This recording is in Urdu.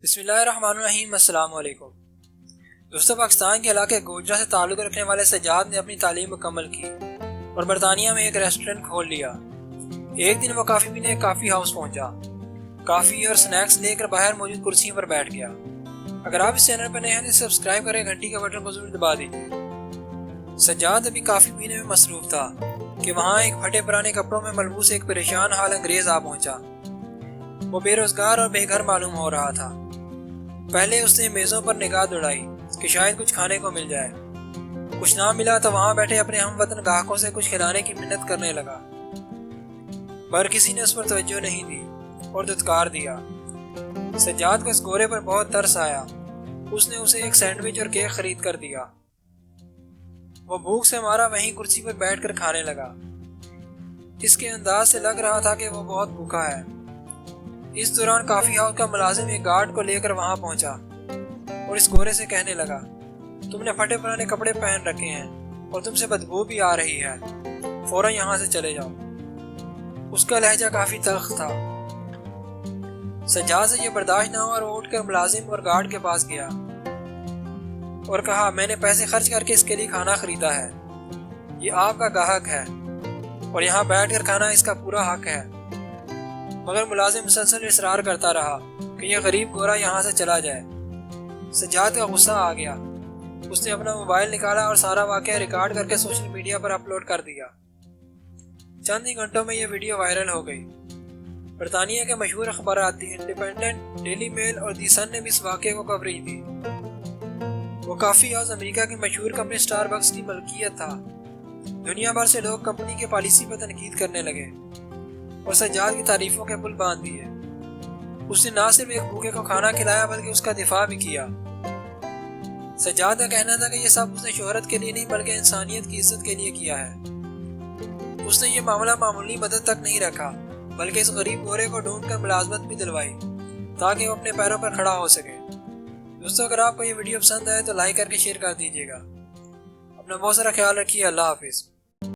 بسم اللہ الرحمن الرحیم۔ السلام علیکم دوستو، پاکستان کے علاقے گوجرا سے تعلق رکھنے والے سجاد نے اپنی تعلیم مکمل کی اور برطانیہ میں ایک ریسٹورنٹ کھول لیا۔ ایک دن وہ کافی پینے ایک کافی ہاؤس پہنچا، کافی اور سنیکس لے کر باہر موجود کرسیوں پر بیٹھ گیا۔ اگر آپ اس چینل پر نئے ہیں تو سبسکرائب کریں، گھنٹی کے بٹن کو ضرور دبا دیجیے۔ سجاد ابھی کافی پینے میں مصروف تھا کہ وہاں ایک پھٹے پرانے کپڑوں میں ملبوس ایک پریشان حال انگریز آ پہنچا۔ وہ بے روزگار اور بے گھر معلوم ہو رہا تھا۔ پہلے اس نے میزوں پر نگاہ دوڑائی کہ شاید کچھ کھانے کو مل جائے۔ کچھ نہ ملا تو وہاں بیٹھے اپنے ہم وطن گاہکوں سے کچھ کھلانے کی منت کرنے لگا، پر کسی نے اس پر توجہ نہیں دی اور دھتکار دیا۔ سجاد کو اس گورے پر بہت ترس آیا۔ اس نے اسے ایک سینڈوچ اور کیک خرید کر دیا۔ وہ بھوک سے مارا وہیں کرسی پر بیٹھ کر کھانے لگا۔ اس کے انداز سے لگ رہا تھا کہ وہ بہت بھوکا ہے۔ اس دوران کافی ہاؤس کا ملازم ایک گارڈ کو لے کر وہاں پہنچا اور اس گورے سے کہنے لگا، تم نے پھٹے پرانے کپڑے پہن رکھے ہیں اور تم سے بدبو بھی آ رہی ہے، فوراً یہاں سے چلے جاؤ۔ اس کا لہجہ کافی تلخ تھا۔ سجاد سے یہ برداشت نہ ہوا اور وہ اٹھ کر ملازم اور گارڈ کے پاس گیا اور کہا، میں نے پیسے خرچ کر کے اس کے لیے کھانا خریدا ہے، یہ آپ کا گاہک ہے اور یہاں بیٹھ کر کھانا اس کا پورا حق ہے۔ مگر ملازم مسلسل اصرار کرتا رہا کہ یہ غریب گورا یہاں سے چلا جائے۔ سجاد کا غصہ آ گیا۔ اس نے اپنا موبائل نکالا اور سارا واقعہ ریکارڈ کر کے سوشل میڈیا پر اپلوڈ کر دیا۔ چند ہی گھنٹوں میں یہ ویڈیو وائرل ہو گئی۔ برطانیہ کے مشہور اخبارات دی انڈیپینڈنٹ، ڈیلی میل اور دی سن نے بھی اس واقعے کو کوریج دی۔ وہ کافی ہاؤس امریکہ کی مشہور کمپنی اسٹار بکس کی ملکیت تھا۔ دنیا بھر سے لوگ کمپنی کے پالیسی پر تنقید کرنے لگے اور سجاد کی تعریفوں کے پل باندھ دیے۔ اس نے نہ صرف ایک بھوکے کو کھانا کھلایا بلکہ اس کا دفاع بھی کیا۔ سجاد کا کہنا تھا کہ یہ سب اس نے شہرت کے لیے نہیں بلکہ انسانیت کی عزت کے لیے کیا ہے۔ اس نے یہ معاملہ معمولی مدد تک نہیں رکھا بلکہ اس غریب گورے کو ڈھونڈ کر ملازمت بھی دلوائی تاکہ وہ اپنے پیروں پر کھڑا ہو سکے۔ دوستو، اگر آپ کو یہ ویڈیو پسند آئے تو لائک کر کے شیئر کر دیجیے گا۔ اپنا بہت سارا خیال رکھیے۔ اللہ حافظ۔